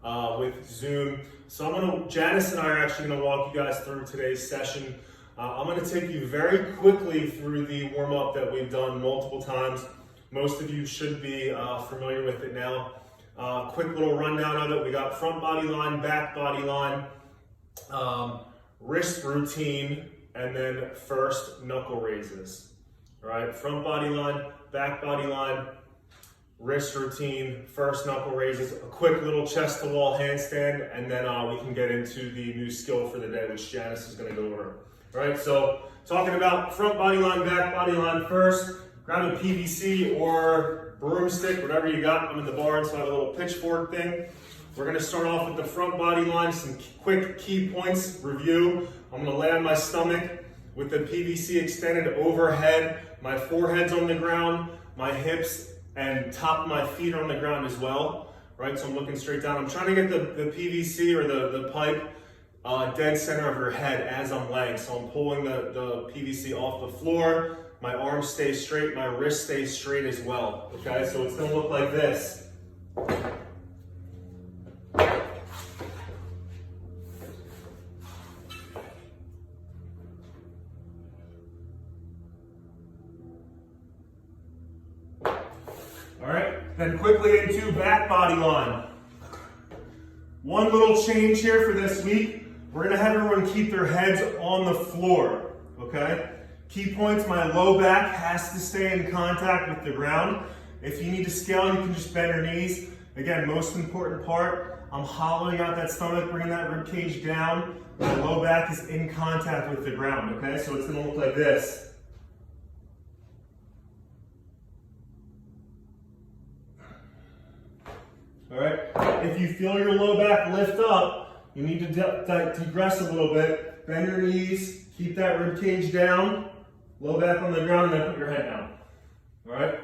with Zoom. So Janice and I are actually going to walk you guys through today's session. I'm going to take you very quickly through the warm-up that we've done multiple times. Most of you should be familiar with it now. Quick little rundown of it. We got front body line, back body line, wrist routine, and then first knuckle raises. All right, front body line, back body line, wrist routine, first knuckle raises, a quick little chest to wall handstand, and then we can get into the new skill for the day, which Janice is going to go over. All right, so talking about front body line, back body line first. Grab a PVC or broomstick, whatever you got. I'm in the barn, so I have a little pitchfork thing. We're going to start off with the front body line, some quick key points review. I'm going to lay on my stomach with the PVC extended overhead. My forehead's on the ground, my hips and top of my feet are on the ground as well. Right, so I'm looking straight down. I'm trying to get the PVC or the pipe dead center of your head as I'm laying. So I'm pulling the PVC off the floor. My arms stay straight, my wrist stays straight as well. Okay, so it's gonna look like this. All right, then quickly into back body line. One little change here for this week. We're gonna have everyone keep their heads on the floor, okay? Key points, my low back has to stay in contact with the ground. If you need to scale, you can just bend your knees. Again, most important part, I'm hollowing out that stomach, bringing that rib cage down. My low back is in contact with the ground, okay? So it's gonna look like this. All right, if you feel your low back lift up, you need to degress a little bit. Bend your knees, keep that rib cage down. Low back on the ground, and then put your head down. All right?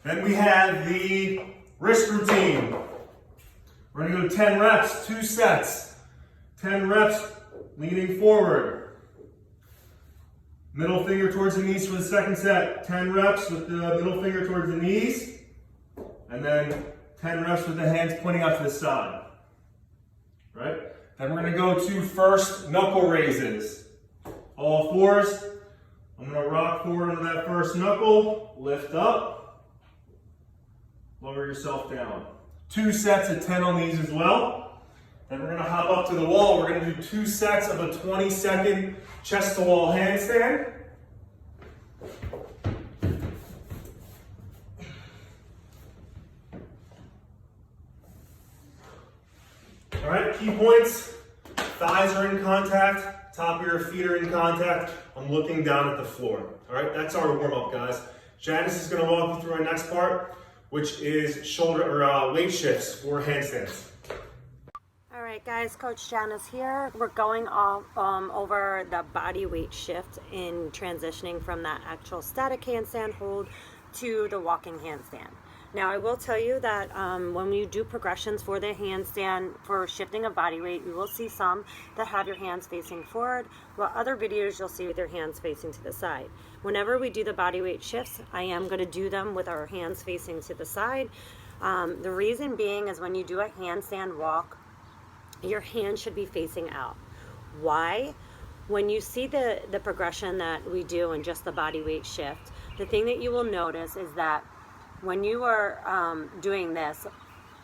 Then we have the wrist routine. We're gonna go 10 reps, 2 sets. 10 reps, leaning forward. Middle finger towards the knees for the second set. 10 reps with the middle finger towards the knees. And then 10 reps with the hands pointing out to the side. Right? Then we're gonna go to first knuckle raises. All fours. I'm going to rock forward into that first knuckle, lift up, lower yourself down. 2 sets of 10 on these as well. Then we're going to hop up to the wall. We're going to do 2 sets of a 20-second chest to wall handstand. All right, key points. Thighs are in contact, top of your feet are in contact. I'm looking down at the floor. All right, that's our warm-up, guys. Janice is going to walk you through our next part, which is shoulder or weight shifts for handstands. All right, guys, Coach Janice here. We're going over the body weight shift in transitioning from that actual static handstand hold to the walking handstand. Now, I will tell you that when you do progressions for the handstand for shifting of body weight, you will see some that have your hands facing forward, while other videos you'll see with your hands facing to the side. Whenever we do the body weight shifts, I am going to do them with our hands facing to the side. The reason being is when you do a handstand walk, your hand should be facing out. Why? When you see the progression that we do in just the body weight shift, the thing that you will notice is that when you are doing this,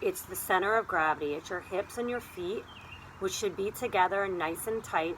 it's the center of gravity. It's your hips and your feet, which should be together nice and tight,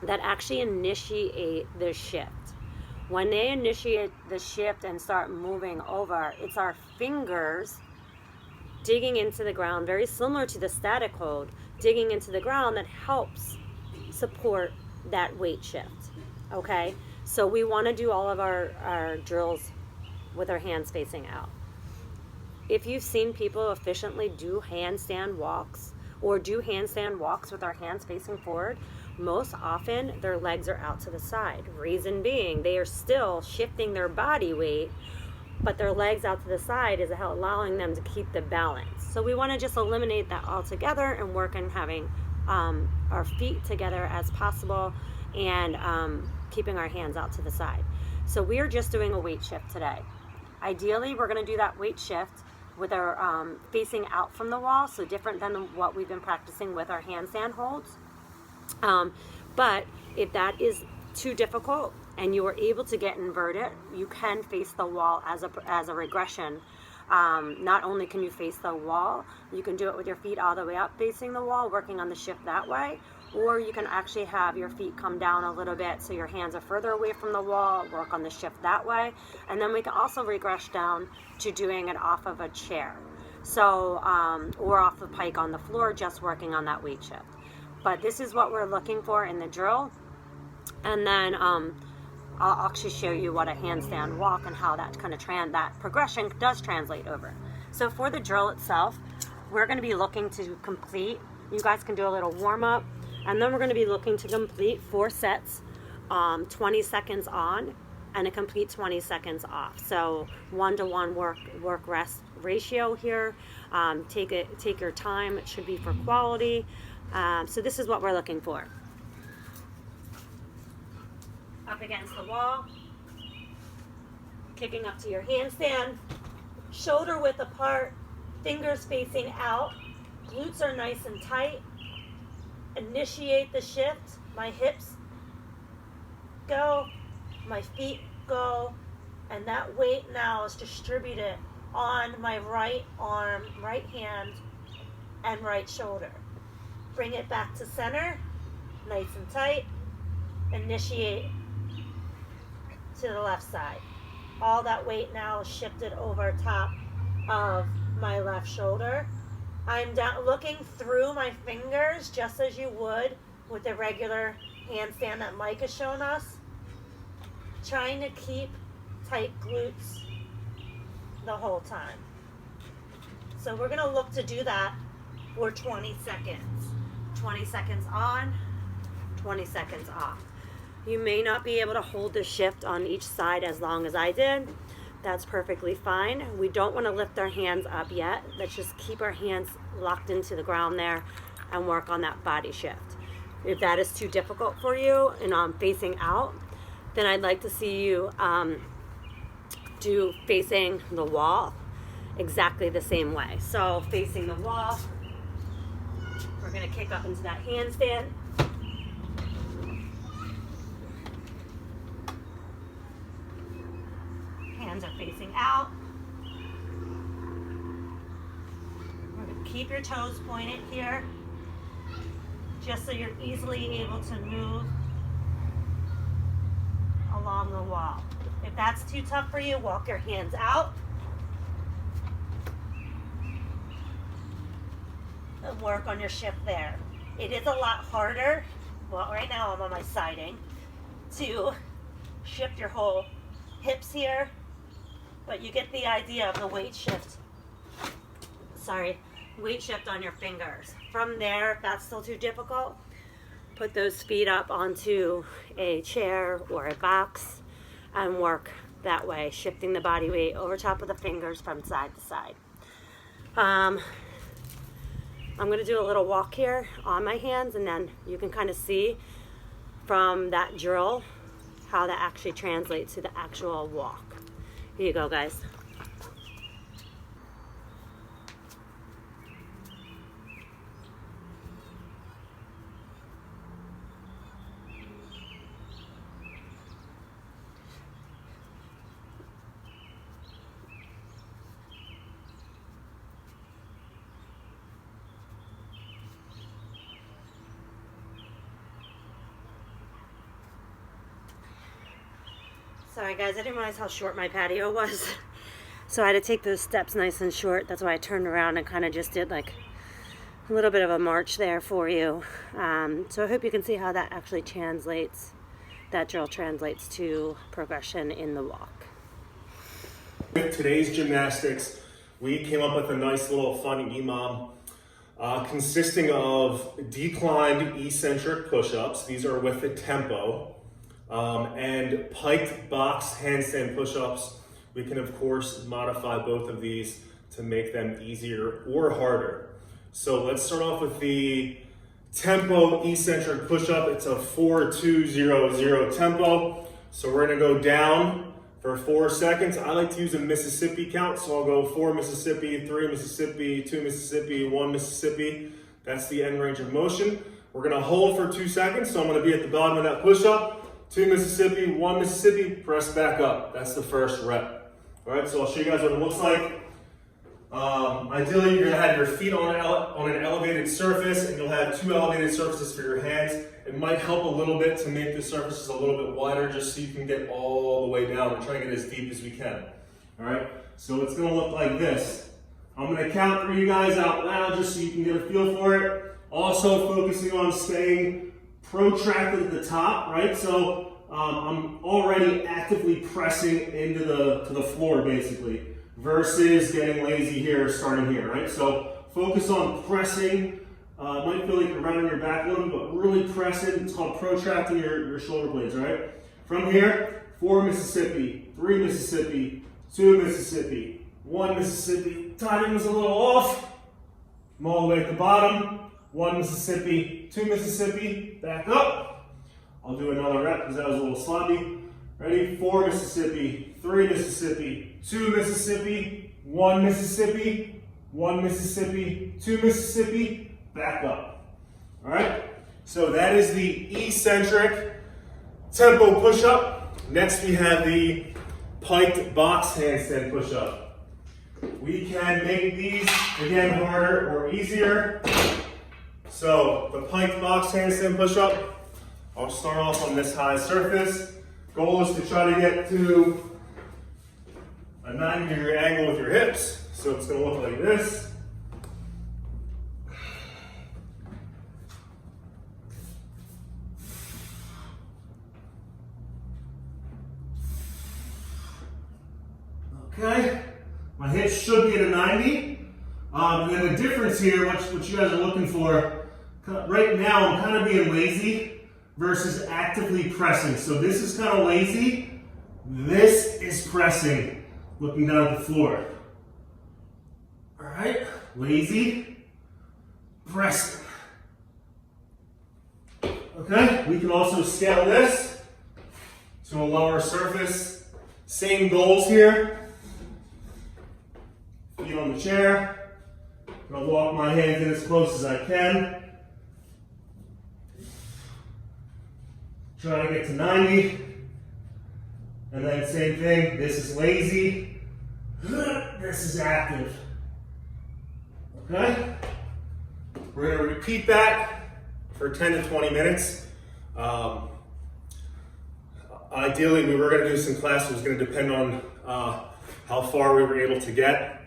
that actually initiate the shift. When they initiate the shift and start moving over, it's our fingers digging into the ground, very similar to the static hold, digging into the ground that helps support that weight shift, okay? So we want to do all of our drills with our hands facing out. If you've seen people efficiently do handstand walks or do handstand walks with our hands facing forward, most often their legs are out to the side. Reason being, they are still shifting their body weight, but their legs out to the side is allowing them to keep the balance. So we want to just eliminate that altogether and work on having our feet together as possible and keeping our hands out to the side. So we are just doing a weight shift today. Ideally, we're going to do that weight shift with our facing out from the wall, so different than what we've been practicing with our handstand holds. But if that is too difficult and you are able to get inverted, you can face the wall as a regression. Not only can you face the wall, you can do it with your feet all the way up facing the wall, working on the shift that way, or you can actually have your feet come down a little bit so your hands are further away from the wall, work on the shift that way. And then we can also regress down to doing it off of a chair. So, or off the pike on the floor, just working on that weight shift. But this is what we're looking for in the drill. And then I'll actually show you what a handstand walk and how that kind of that progression does translate over. So for the drill itself, we're going to be looking to complete, you guys can do a little warm up, and then we're going to be looking to complete 4 sets, 20 seconds on and a complete 20 seconds off. So 1-to-1 work rest ratio here. Take your time. It should be for quality. So this is what we're looking for. Up against the wall, kicking up to your handstand, shoulder width apart, fingers facing out, glutes are nice and tight. Initiate the shift. My hips go, my feet go, and that weight now is distributed on my right arm, right hand, and right shoulder. Bring it back to center, nice and tight. Initiate to the left side. All that weight now is shifted over top of my left shoulder. I'm down, looking through my fingers just as you would with the regular handstand that Mike has shown us. Trying to keep tight glutes the whole time. So we're gonna look to do that for 20 seconds. 20 seconds on, 20 seconds off. You may not be able to hold the shift on each side as long as I did. That's perfectly fine. We don't want to lift our hands up yet. Let's just keep our hands locked into the ground there and work on that body shift. If that is too difficult for you and facing out, then I'd like to see you do facing the wall exactly the same way. So facing the wall, we're going to kick up into that handstand. Hands are facing out. We're going to keep your toes pointed here, just so you're easily able to move along the wall. If that's too tough for you, walk your hands out and work on your shift there. It is a lot harder, well, right now I'm on my siding, to shift your whole hips here, but you get the idea of the weight shift. Weight shift on your fingers. From there, if that's still too difficult, put those feet up onto a chair or a box and work that way, shifting the body weight over top of the fingers from side to side. I'm going to do a little walk here on my hands, and then you can kind of see from that drill how that actually translates to the actual walk. Here you go, guys. Sorry guys, I didn't realize how short my patio was. So I had to take those steps nice and short. That's why I turned around and kind of just did like a little bit of a march there for you. So I hope you can see how that actually translates, that drill translates to progression in the walk. With today's gymnastics, we came up with a nice little fun EMOM consisting of declined eccentric push-ups. These are with a tempo. And piked box handstand push-ups. We can of course modify both of these to make them easier or harder. So let's start off with the tempo eccentric push-up. It's a 4-2-0-0 tempo. So we're gonna go down for 4 seconds. I like to use a Mississippi count, so I'll go 4 Mississippi, 3 Mississippi, 2 Mississippi, 1 Mississippi. That's the end range of motion. We're gonna hold for 2 seconds, so I'm gonna be at the bottom of that push-up. 2 Mississippi, 1 Mississippi, press back up. That's the first rep. All right, so I'll show you guys what it looks like. Ideally, you're gonna have your feet on an elevated surface, and you'll have 2 elevated surfaces for your hands. It might help a little bit to make the surfaces a little bit wider, just so you can get all the way down. We're trying to get as deep as we can. All right, so it's gonna look like this. I'm gonna count for you guys out loud, just so you can get a feel for it. Also focusing on staying protracted at the top, right? So I'm already actively pressing into the floor, basically, versus getting lazy here, starting here, right? So focus on pressing. It might feel like you're rounding your back a little, but really pressing. It's called protracting your shoulder blades, right? From here, 4 Mississippi, 3 Mississippi, 2 Mississippi, 1 Mississippi. Timing was a little off. I'm all the way at the bottom. 1 Mississippi, 2 Mississippi, back up. I'll do another rep because that was a little sloppy. Ready? 4 Mississippi, 3 Mississippi, 2 Mississippi, 1 Mississippi, 1 Mississippi, 2 Mississippi, back up. All right? So that is the eccentric tempo push-up. Next we have the piked box handstand push-up. We can make these, again, harder or easier. So the piked box handstand push-up, I'll start off on this high surface. Goal is to try to get to a 90-degree angle with your hips. So it's going to look like this. Okay, my hips should be at a 90. And then the difference here, what you guys are looking for, right now I'm kind of being lazy versus actively pressing. So this is kind of lazy. This is pressing, looking down at the floor. All right, lazy, pressing. Okay, we can also scale this to a lower surface. Same goals here. Feet on the chair. I'm gonna walk my hands in as close as I can. Try to get to 90. And then same thing, this is lazy. This is active. Okay? We're gonna repeat that for 10 to 20 minutes. Ideally, we were gonna do some classes. It was gonna depend on how far we were able to get.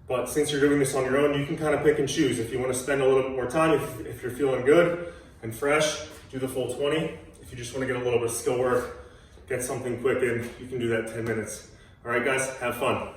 But since you're doing this on your own, you can kind of pick and choose. If you want to spend a little bit more time, if you're feeling good and fresh, do the full 20. If you just want to get a little bit of skill work, get something quick in, you can do that 10 minutes. All right, guys, have fun.